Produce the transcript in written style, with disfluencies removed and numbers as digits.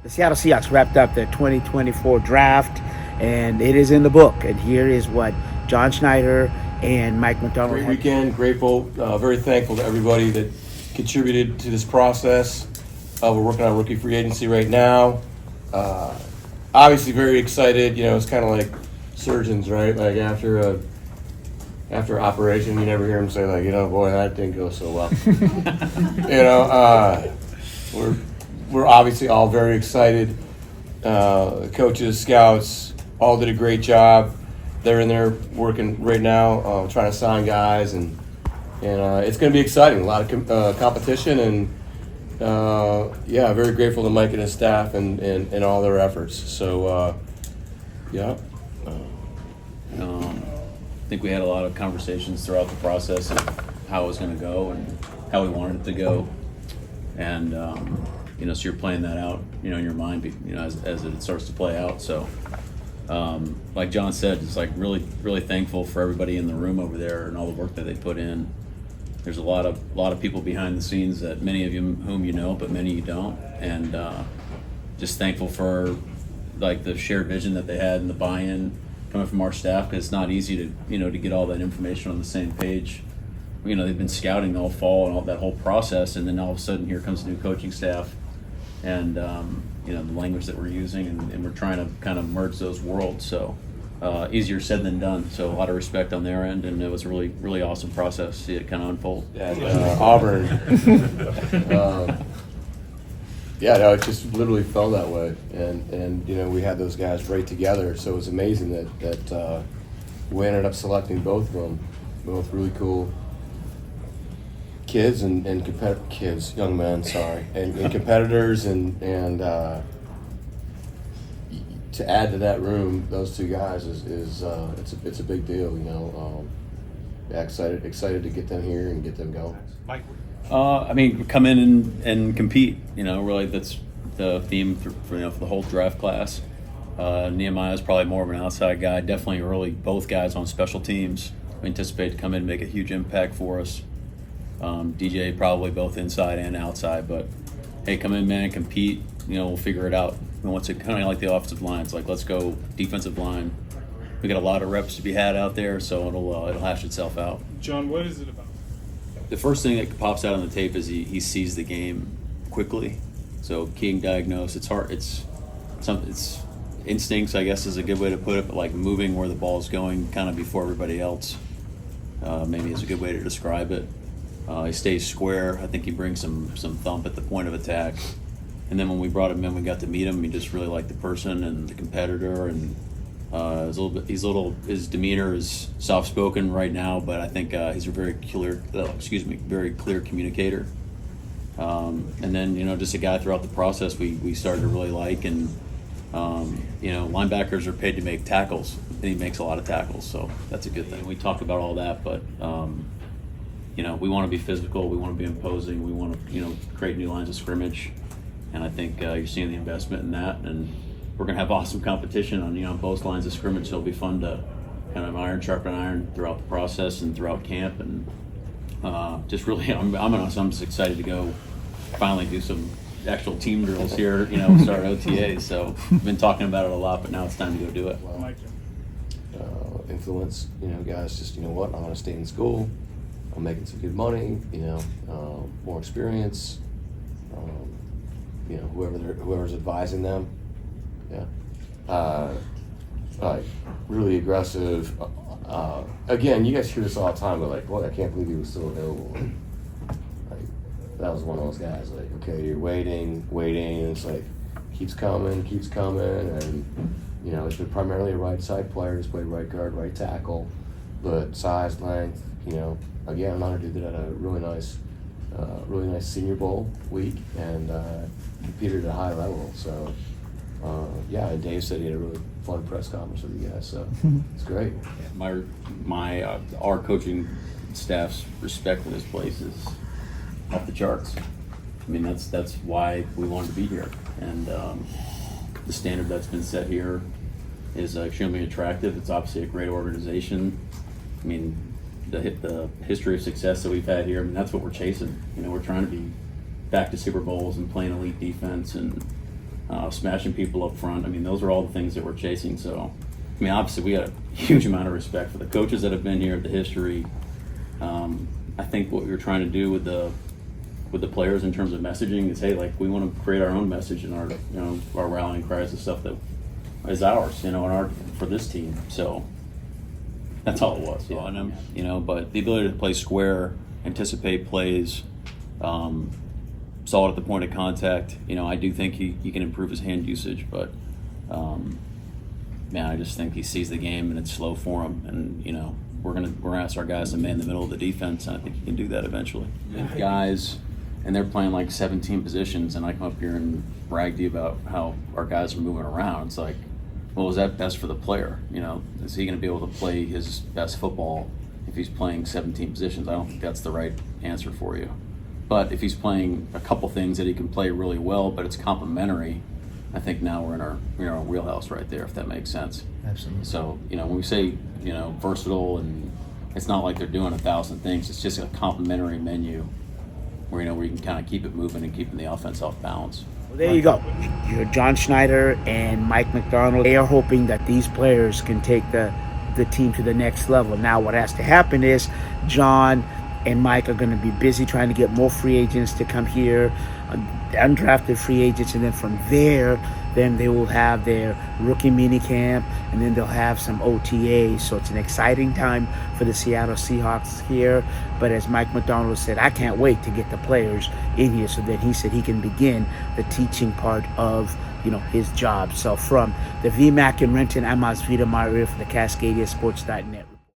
The Seattle Seahawks wrapped up their 2024 draft, and it is in the book. And here is what John Schneider and Mike Macdonald Great weekend, grateful, very thankful to everybody that contributed to this process. We're working on rookie free agency right now. Obviously very excited. It's kind of like surgeons, right? Like after operation, you never hear them say like, boy, that didn't go so well. We're obviously all very excited. Coaches, scouts, all did a great job. They're in there working right now, trying to sign guys, and it's going to be exciting. A lot of competition, and very grateful to Mike and his staff and all their efforts. So, I think we had a lot of conversations throughout the process of how it was going to go and how we wanted it to go, and so you're playing that out, in your mind, as it starts to play out. So, like John said, it's like really, really thankful for everybody in the room over there and all the work that they put in. There's a lot of people behind the scenes that many of you whom you know, but many you don't, and just thankful for like the shared vision that they had and the buy-in coming from our staff, because it's not easy to to get all that information on the same page. They've been scouting all fall and all that whole process, and then all of a sudden here comes the new coaching staff, and the language that we're using, and we're trying to kind of merge those worlds. So easier said than done. So a lot of respect on their end, and it was a really, really awesome process to see it kind of unfold. Auburn. It just literally fell that way, and we had those guys right together. So it was amazing that we ended up selecting both of them, both really cool kids and young men, and competitors, and to add to that room, those two guys is it's a big deal, excited to get them here and get them going. Mike? Come in and compete. Really, that's the theme for the whole draft class. Nehemiah is probably more of an outside guy. Definitely early, both guys on special teams. We anticipate to come in and make a huge impact for us. DJ probably both inside and outside, but hey, come in, man, and compete. We'll figure it out. And once it kind of like the offensive line, it's like, let's go defensive line. We got a lot of reps to be had out there, so it'll hash itself out. John, what is it about? The first thing that pops out on the tape is he sees the game quickly. So keying diagnose, it's hard. It's instincts, I guess, is a good way to put it, but like moving where the ball's going kind of before everybody else, maybe is a good way to describe it. He stays square. I think he brings some thump at the point of attack. And then when we brought him in, we got to meet him. He just really liked the person and the competitor, and his demeanor is soft-spoken right now, but I think he's a very clear communicator. And then just a guy throughout the process we started to really like, and linebackers are paid to make tackles, and he makes a lot of tackles, so that's a good thing. We talk about all that, but we want to be physical, we want to be imposing, we want to create new lines of scrimmage, and I think you're seeing the investment in that, and we're going to have awesome competition on both lines of scrimmage, so it'll be fun to kind of iron sharpen iron throughout the process and throughout camp, and just really I'm just excited to go finally do some actual team drills here, start OTA. So I've been talking about it a lot, but now it's time to go do it. Influence, guys, just, I want to stay in school. I'm making some good money, more experience, whoever's advising them. Really aggressive. Again, you guys hear this all the time, but like, boy, I can't believe he was still available. That was one of those guys, like, okay, you're waiting, and it's like, keeps coming, and, it's been primarily a right side player, he's played right guard, right tackle, but size, length, again, I'm honored to do that at a really nice Senior Bowl week, and competed at a high level, so, and Dave said he had a really fun press conference with you guys, so it's great. Our coaching staff's respect for this place is off the charts. That's why we wanted to be here, and the standard that's been set here is extremely attractive. It's obviously a great organization. The history of success that we've had here, that's what we're chasing. We're trying to be back to Super Bowls and playing elite defense, and smashing people up front. I mean, those are all the things that we're chasing. So, I mean, obviously, we got a huge amount of respect for the coaches that have been here, the history. I think what we're trying to do with the players in terms of messaging is, hey, like, we want to create our own message and our, our rallying cries and stuff that is ours, for this team. So that's all it was. Yeah. On him, but the ability to play square, anticipate plays, solid at the point of contact. I do think he can improve his hand usage, but man, I just think he sees the game and it's slow for him. And we're gonna ask our guys to man the middle of the defense, and I think he can do that eventually. Yeah. Guys, and they're playing like 17 positions, and I come up here and brag to you about how our guys are moving around. It's like, well, is that best for the player? Is he going to be able to play his best football if he's playing 17 positions? I don't think that's the right answer for you. But if he's playing a couple things that he can play really well, but it's complementary, I think now we're in our wheelhouse right there, if that makes sense. Absolutely. So, when we say, versatile, and it's not like they're doing 1,000 things, it's just a complementary menu where, where you can kind of keep it moving and keeping the offense off balance. Well, there you go. You're John Schneider and Mike Macdonald. They are hoping that these players can take the team to the next level. Now, what has to happen is John and Mike are going to be busy trying to get more free agents to come here, undrafted free agents, and then from there, then they will have their rookie mini camp, and then they'll have some OTAs. So it's an exciting time for the Seattle Seahawks here. But as Mike Macdonald said, I can't wait to get the players in here so that he said he can begin the teaching part of his job. So from the VMAC in Renton, I'm Osvita Maria for the Cascadia Sports.net.